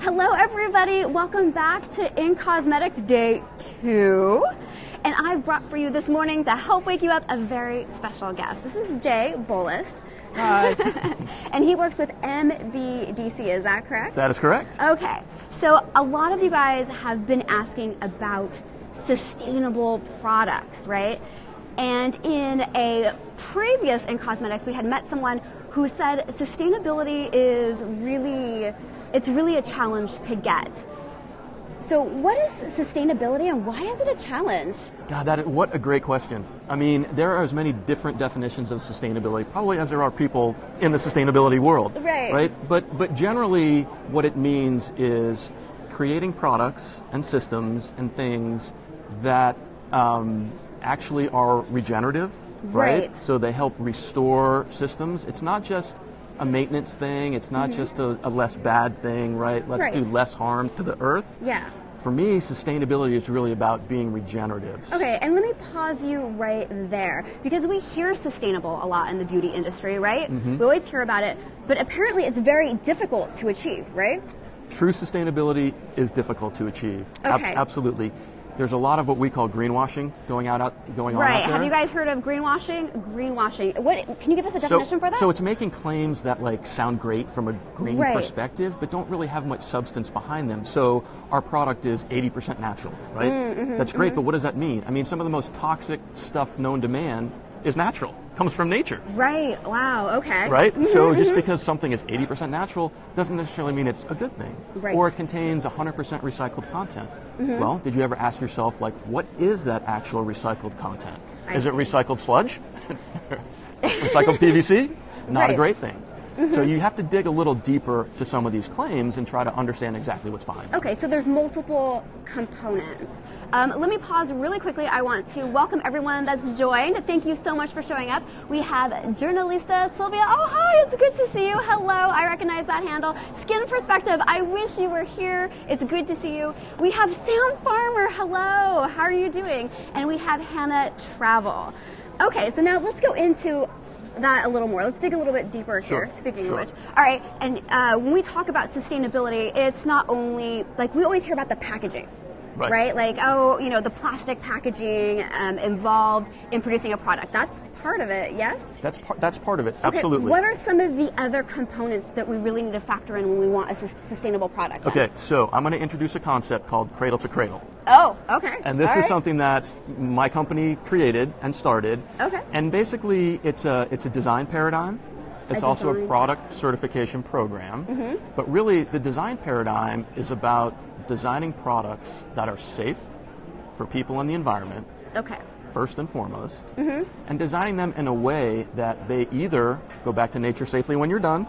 Hello everybody, welcome back to In Cosmetics Day 2. And I've brought for you this morning to help wake you up a very special guest. This is Jay Bolus. Hi. And he works with MBDC, is that correct? That is correct. Okay, so a lot of you guys have been asking about sustainable products, right? And in a previous In Cosmetics, we had met someone who said sustainability is really a challenge to get. So what is sustainability and why is it a challenge? God, what a great question. I mean, there are as many different definitions of sustainability, probably as there are people in the sustainability world. Right. But generally, what it means is creating products and systems and things that actually are regenerative, right? So they help restore systems. It's not just a maintenance thing. It's not just a less bad thing, right? Let's do less harm to the earth. Yeah. For me, sustainability is really about being regenerative. Okay, and let me pause you right there, because we hear sustainable a lot in the beauty industry, right? We always hear about it, but apparently it's very difficult to achieve, right? True sustainability is difficult to achieve. Okay. Absolutely. There's a lot of what we call greenwashing going on out there. Right. Have you guys heard of greenwashing? Greenwashing. What? Can you give us a definition for that? So it's making claims that sound great from a green perspective, but don't really have much substance behind them. So our product is 80% natural, right? That's great, but what does that mean? I mean, some of the most toxic stuff known to man is natural, comes from nature. Right. Wow. Okay. Right? So just because something is 80% natural doesn't necessarily mean it's a good thing. Right. Or it contains 100% recycled content. Well, did you ever ask yourself, what is that actual recycled content? Is it recycled sludge? Recycled PVC? Not a great thing. So you have to dig a little deeper to some of these claims and try to understand exactly what's behind them. Okay, so there's multiple components. Let me pause really quickly. I want to welcome everyone that's joined. Thank you so much for showing up. We have journalista Sylvia. Oh, hi, it's good to see you. Hello, I recognize that handle. Skin Perspective, I wish you were here. It's good to see you. We have Sam Farmer. Hello, how are you doing? And we have Hannah Travel. Okay, so now let's go into that a little more. Let's dig a little bit deeper here, speaking of which. All right, and when we talk about sustainability, it's not only, we always hear about the packaging, right? The plastic packaging involved in producing a product. That's part of it, yes? That's part of it, okay, absolutely. What are some of the other components that we really need to factor in when we want a sustainable product? Okay, so I'm going to introduce a concept called Cradle to Cradle. Oh, okay. And this is something that my company created and started. Okay. And basically, it's a design paradigm. It's also a product certification program. But really, the design paradigm is about designing products that are safe for people and the environment. Okay. First and foremost, and designing them in a way that they either go back to nature safely when you're done,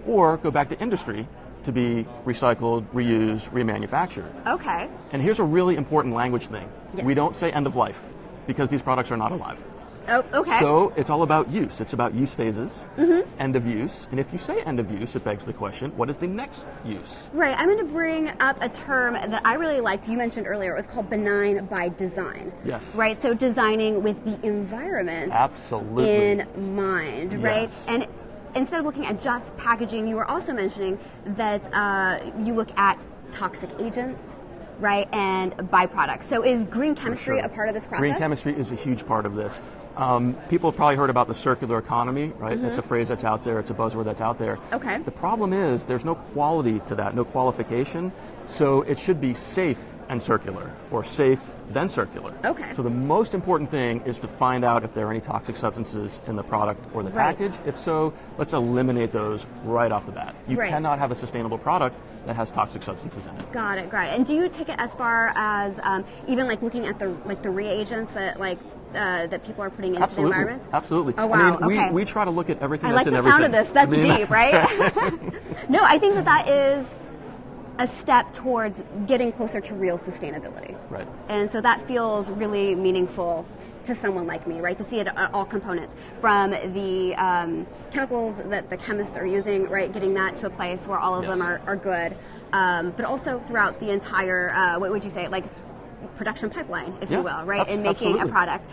or go back to industry to be recycled, reused, remanufactured. Okay. And here's a really important language thing. Yes. We don't say end of life, because these products are not alive. Oh, okay. So it's all about use. It's about use phases, end of use. And if you say end of use, it begs the question, what is the next use? Right. I'm going to bring up a term that I really liked. You mentioned earlier. It was called benign by design. Yes. Right. So designing with the environment in mind, right? Yes. And instead of looking at just packaging, you were also mentioning that you look at toxic agents, right, and byproducts. So is green chemistry a part of this process? Green chemistry is a huge part of this. People have probably heard about the circular economy, right? It's a phrase that's out there. It's a buzzword that's out there. Okay. The problem is there's no quality to that, no qualification. So it should be safe and circular, or safe then circular. Okay. So the most important thing is to find out if there are any toxic substances in the product or the package. If so, let's eliminate those right off the bat. You cannot have a sustainable product that has toxic substances in it. Got it. And do you take it as far as even looking at the reagents that that people are putting into the environment? Absolutely. Oh, wow. I mean, we try to look at everything that's in everything. I like everything. the sound of this. That's deep, right? No, I think that is a step towards getting closer to real sustainability. Right. And so that feels really meaningful to someone like me, right? To see it at all components, from the chemicals that the chemists are using, right? Getting that to a place where all of them are good, but also throughout the entire, what would you say, production pipeline, if you will, right, in making absolutely. a product.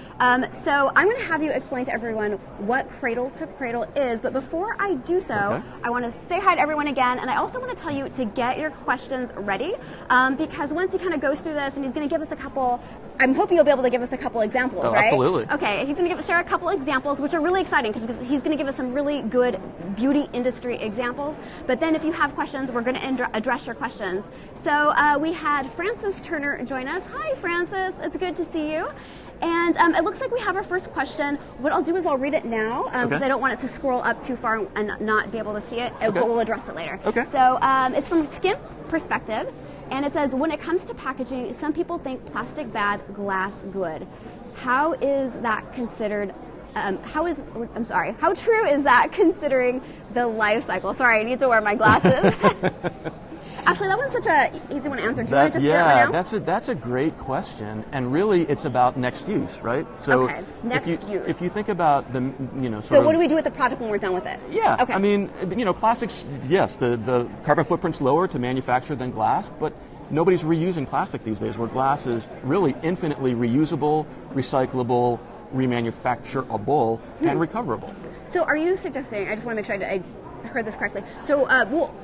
So I'm going to have you explain to everyone what Cradle to Cradle is, but before I do so, I want to say hi to everyone again, and I also want to tell you to get your questions ready, because once he kind of goes through this, and he's going to give us a couple, I'm hoping you'll be able to give us a couple examples, right? Absolutely. Okay, he's going to share a couple examples, which are really exciting, because he's going to give us some really good beauty industry examples, but then if you have questions, we're going to address your questions. So we had Francis Turner join us. Hi, Francis. It's good to see you. And it looks like we have our first question. What I'll do is I'll read it now because I don't want it to scroll up too far and not be able to see it, but we'll address it later. Okay. So it's from Skin Perspective, and it says, when it comes to packaging, some people think plastic bad, glass good. How is that considered? How true is that considering the life cycle? Sorry, I need to wear my glasses. Actually, that one's such an easy one to answer. Do you want to just do that right now? That's a great question, and really, it's about next use, right? So, next use. If you think about the, So, what do we do with the product when we're done with it? Yeah, okay. I mean, plastics. Yes, the carbon footprint's lower to manufacture than glass, but nobody's reusing plastic these days. Where glass is really infinitely reusable, recyclable, remanufacturable, and recoverable. So, are you suggesting? I just want to make sure I heard this correctly. So,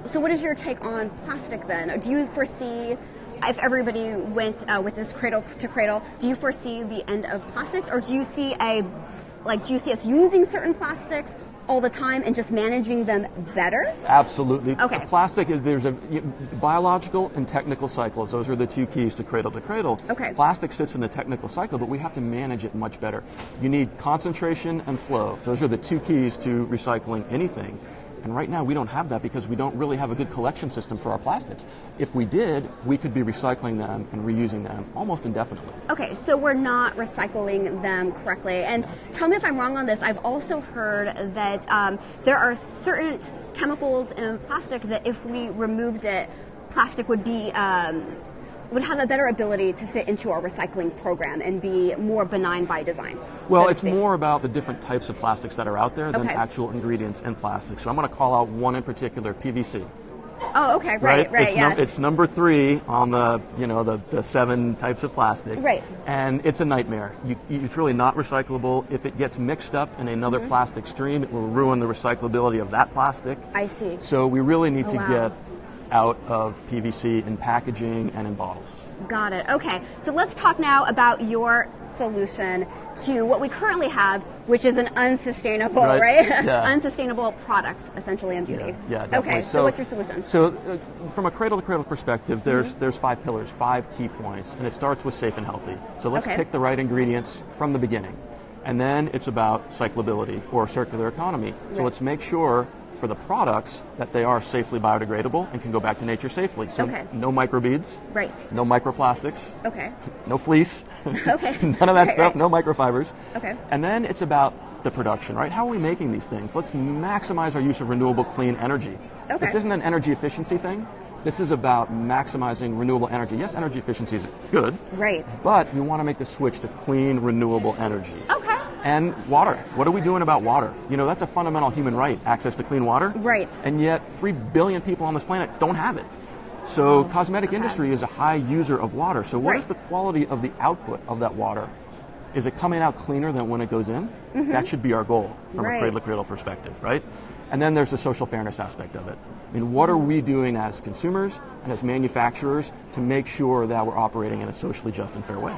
so what is your take on plastic then? Do you foresee, if everybody went with this Cradle to Cradle, do you foresee the end of plastics, or do you see us using certain plastics all the time and just managing them better? Absolutely. Okay. Plastic is there's a biological and technical cycles. Those are the two keys to Cradle to Cradle. Okay. Plastic sits in the technical cycle, but we have to manage it much better. You need concentration and flow. Those are the two keys to recycling anything. And right now we don't have that because we don't really have a good collection system for our plastics. If we did, we could be recycling them and reusing them almost indefinitely. Okay, so we're not recycling them correctly. And tell me if I'm wrong on this. I've also heard that there are certain chemicals in plastic that if we removed it, plastic would be would have a better ability to fit into our recycling program and be more benign by design. Well, it's more about the different types of plastics that are out there than actual ingredients in plastic. So I'm going to call out one in particular, PVC. Oh, okay, right, yes. It's number 3 on the 7 types of plastic. Right. And it's a nightmare. It's really not recyclable. If it gets mixed up in another plastic stream, it will ruin the recyclability of that plastic. I see. So we really need to get out of PVC in packaging and in bottles. Got it. Okay. So let's talk now about your solution to what we currently have, which is an unsustainable, right? Yeah. Unsustainable products, essentially, in beauty. Yeah, definitely. Okay. So what's your solution? So from a cradle-to-cradle perspective, there's 5 pillars, 5 key points, and it starts with safe and healthy. So let's pick the right ingredients from the beginning. And then it's about cyclability or circular economy. So let's make sure for the products that they are safely biodegradable and can go back to nature safely. So no microbeads, no microplastics, no fleece, none of that stuff, no microfibers. And then it's about the production, right? How are we making these things? Let's maximize our use of renewable clean energy. This isn't an energy efficiency thing. This is about maximizing renewable energy. Yes, energy efficiency is good, but we want to make the switch to clean, renewable energy. And water. What are we doing about water? That's a fundamental human right, access to clean water. And yet 3 billion people on this planet don't have it. So cosmetic industry is a high user of water. So what is the quality of the output of that water? Is it coming out cleaner than when it goes in? That should be our goal from a cradle-to-cradle perspective, right? And then there's the social fairness aspect of it. I mean, what are we doing as consumers and as manufacturers to make sure that we're operating in a socially just and fair way?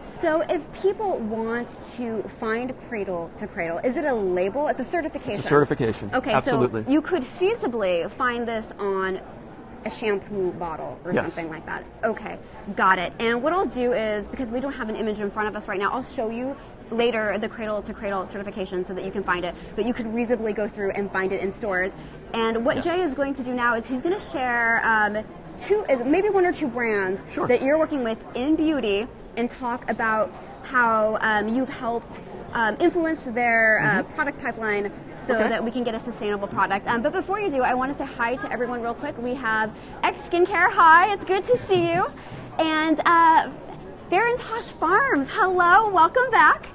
So if people want to find Cradle to Cradle, is it a label? It's a certification? It's a certification. Okay, absolutely. So you could feasibly find this on a shampoo bottle or something like that. Okay, got it. And what I'll do is, because we don't have an image in front of us right now, I'll show you later the Cradle to Cradle certification so that you can find it, but you could reasonably go through and find it in stores. And what Jay is going to do now is he's going to share maybe 1 or 2 brands that you're working with in beauty and talk about how you've helped influence their product pipeline so that we can get a sustainable product. But before you do, I want to say hi to everyone real quick. We have X Skincare. Hi, it's good to see you. And Fair and Tosh Farms. Hello, welcome back.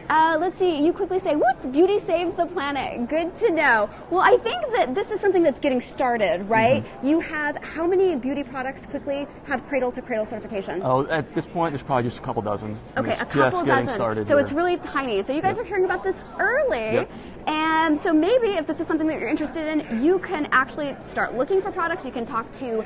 Let's see, you quickly say, what's beauty saves the planet? Good to know. Well, I think that this is something that's getting started, right? You have, how many beauty products quickly have Cradle to Cradle certification? Oh, at this point, there's probably just a couple dozen. Okay, a couple just getting dozen. started. So here. it's really tiny. So you guys are hearing about this early. Yep. And so maybe if this is something that you're interested in, you can actually start looking for products. You can talk to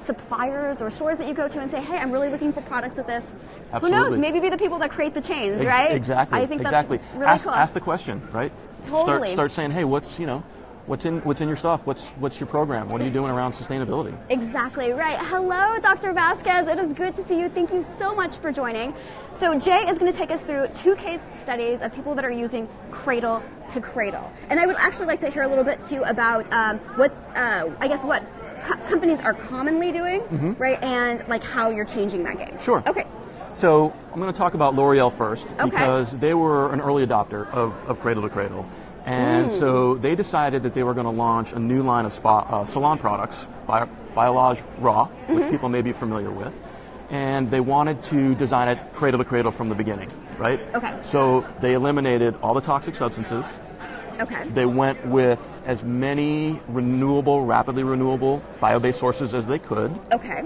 suppliers or stores that you go to and say, hey, I'm really looking for products with this. Absolutely. Who knows? Maybe be the people that create the change, right? Exactly. I think exactly. that's really cool. Ask the question, right? Totally. Start saying, hey, what's in your stuff? What's your program? What are you doing around sustainability? Exactly right. Hello, Dr. Vasquez. It is good to see you. Thank you so much for joining. So Jay is going to take us through 2 case studies of people that are using Cradle to Cradle. And I would actually like to hear a little bit too about what companies are commonly doing, right? And like how you're changing that game. Sure. Okay. So I'm going to talk about L'Oreal first because they were an early adopter of Cradle to Cradle. And so they decided that they were going to launch a new line of salon products, Biolage Raw, which people may be familiar with. And they wanted to design it Cradle to Cradle from the beginning, right? Okay. So they eliminated all the toxic substances. Okay. They went with as many rapidly renewable, bio-based sources as they could. Okay.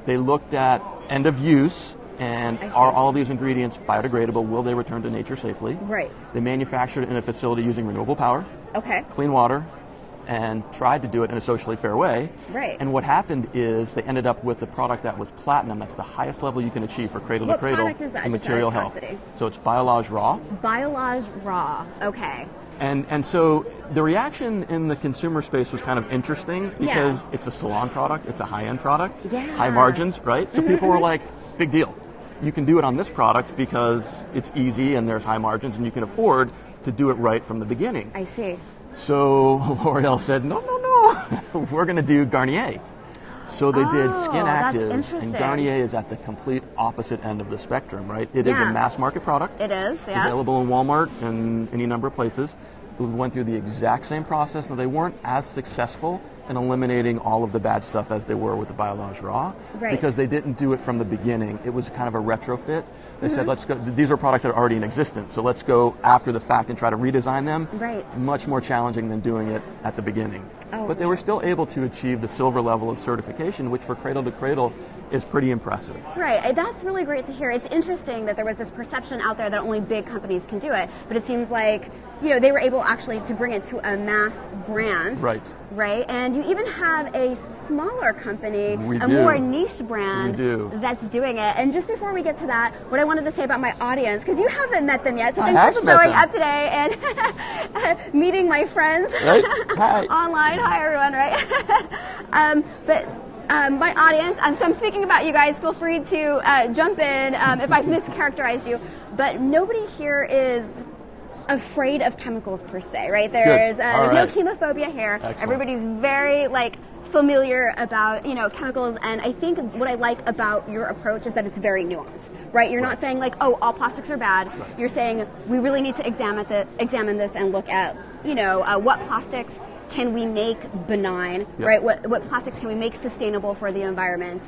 They looked at end of use. And are all of these ingredients biodegradable? Will they return to nature safely? Right. They manufactured in a facility using renewable power, clean water, and tried to do it in a socially fair way. Right. And what happened is they ended up with a product that was platinum. That's the highest level you can achieve for Cradle to Cradle. What product is that? In material health. So it's Biolage Raw. Biolage Raw. Okay. And so the reaction in the consumer space was kind of interesting because it's a salon product, it's a high-end product, high margins, right? So people were like, big deal. You can do it on this product because it's easy and there's high margins and you can afford to do it right from the beginning. I see. So L'Oreal said, no, we're going to do Garnier. So they did Skin Actives, and Garnier is at the complete opposite end of the spectrum, right? It is a mass market product. It is, It's available in Walmart and any number of places. We went through the exact same process, and they weren't as successful in eliminating all of the bad stuff as they were with the Biolage Raw, because they didn't do it from the beginning. It was kind of a retrofit. They said, let's go, these are products that are already in existence, so let's go after the fact and try to redesign them. Much more challenging than doing it at the beginning. But they were still able to achieve the silver level of certification, which for Cradle to Cradle is pretty impressive. Right, that's really great to hear. It's interesting that there was this perception out there that only big companies can do it, but it seems like, you know, they were able actually to bring it to a mass brand. Right. And you even have a smaller company, more niche brand that's doing it. And just before we get to that, what I wanted to say about my audience, because you haven't met them yet, so thanks for showing up today and meeting my friends online. Hi, everyone, my audience, so I'm speaking about you guys. Feel free to jump in if I've mischaracterized you. But nobody here is afraid of chemicals per se, right? There's no chemophobia here. Excellent. Everybody's very familiar about chemicals, and I think what I like about your approach is that it's very nuanced, right? You're not saying all plastics are bad. You're saying we really need to examine this and look at what plastics can we make benign, right? What plastics can we make sustainable for the environment?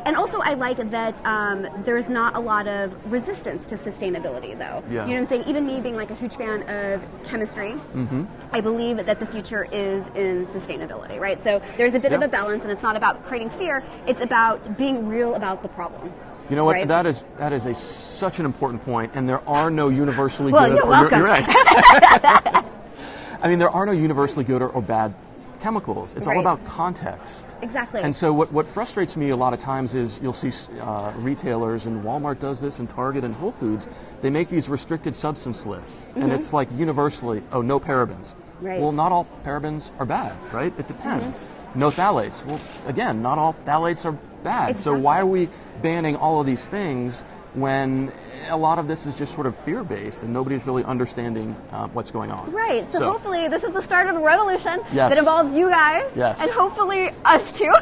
And also, I like that there's not a lot of resistance to sustainability, though. You know what I'm saying? Even me being a huge fan of chemistry, I believe that the future is in sustainability, right? So there's a bit of a balance, and it's not about creating fear. It's about being real about the problem. You know what? Right? That is such an important point, and there are no universally well, good. You're welcome. You're right. I mean, there are no universally good or bad chemicals. It's all about context. Exactly. And so what frustrates me a lot of times is you'll see retailers, and Walmart does this, and Target and Whole Foods, they make these restricted substance lists, and it's universally, no parabens. Well, not all parabens are bad, right? It depends. No phthalates. Well, again, not all phthalates are bad. Exactly. So why are we banning all of these things when a lot of this is just sort of fear-based and nobody's really understanding what's going on? Right. So hopefully this is the start of a revolution that involves you guys and hopefully us too.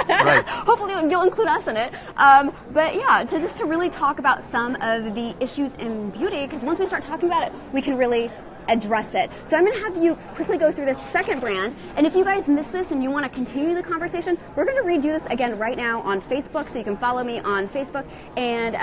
Hopefully you'll include us in it. But yeah, to really talk about some of the issues in beauty, because once we start talking about it, we can really address it. So I'm going to have you quickly go through this second brand, and if you guys missed this and you want to continue the conversation, we're going to redo this again right now on Facebook, so you can follow me on Facebook, and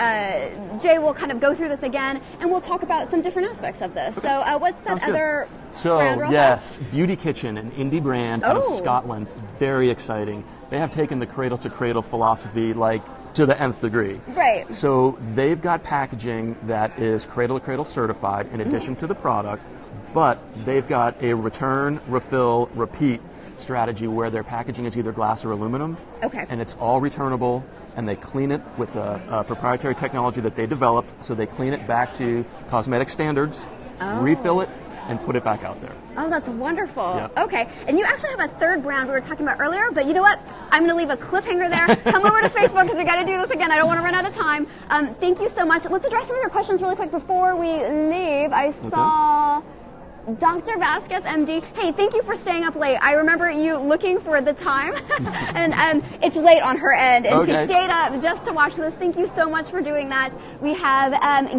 Jay will kind of go through this again, and we'll talk about some different aspects of this. Okay. So what's that other brand? So yes, Beauty Kitchen, an indie brand out of Scotland, very exciting. They have taken the cradle to cradle philosophy like to the nth degree. Right. So they've got packaging that is cradle to cradle certified in addition to the product, but they've got a return, refill, repeat strategy where their packaging is either glass or aluminum. Okay. And it's all returnable, and they clean it with a proprietary technology that they developed. So they clean it back to cosmetic standards, refill it, and put it back out there. Oh, that's wonderful. Yep. Okay, and you actually have a third brand we were talking about earlier, but you know what? I'm going to leave a cliffhanger there. Come over to Facebook because we got to do this again. I don't want to run out of time. Thank you so much. Let's address some of your questions really quick before we leave. I saw Dr. Vasquez, MD. Hey, thank you for staying up late. I remember you looking for the time, and it's late on her end, and she stayed up just to watch this. Thank you so much for doing that. We have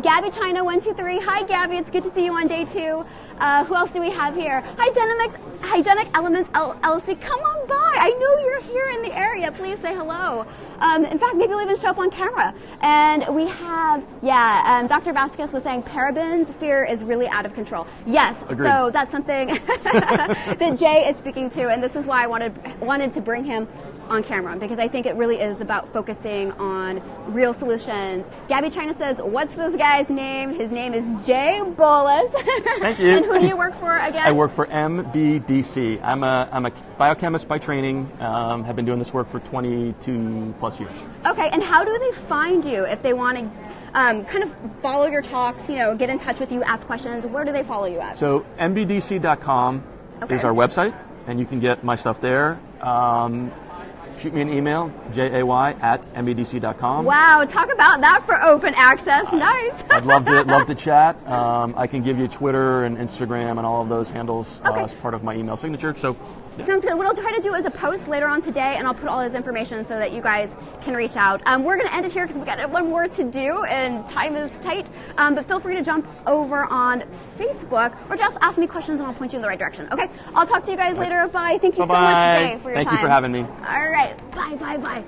Gabby China 123. Hi, Gabby. It's good to see you on day 2. Who else do we have here? Hygienic Elements LLC. Come on by. I know you're here in the area. Please say hello. In fact, maybe you'll even show up on camera. And we have, Dr. Vasquez was saying parabens, fear is really out of control. Yes, agreed. So that's something that Jay is speaking to, and this is why I wanted to bring him on camera, because I think it really is about focusing on real solutions. Gabby China says, what's this guy's name? His name is Jay Bolus. Thank you. And who do you work for again? I work for MBDC. I'm a biochemist by training. Have been doing this work for 22 plus years. Okay, and how do they find you if they want to kind of follow your talks, get in touch with you, ask questions? Where do they follow you at? So mbdc.com is our website, and you can get my stuff there. Shoot me an email, jay@mbdc.com. Wow, talk about that for open access. Nice. I'd love to chat. I can give you Twitter and Instagram and all of those handles as part of my email signature. So. Yeah. Sounds good. What I'll try to do is a post later on today, and I'll put all this information so that you guys can reach out. We're going to end it here because we got one more to do, and time is tight. But feel free to jump over on Facebook or just ask me questions, and I'll point you in the right direction. Okay? I'll talk to you guys later. Bye. Thank you so much, Jay, for your time. Thank you for having me. All right. Bye.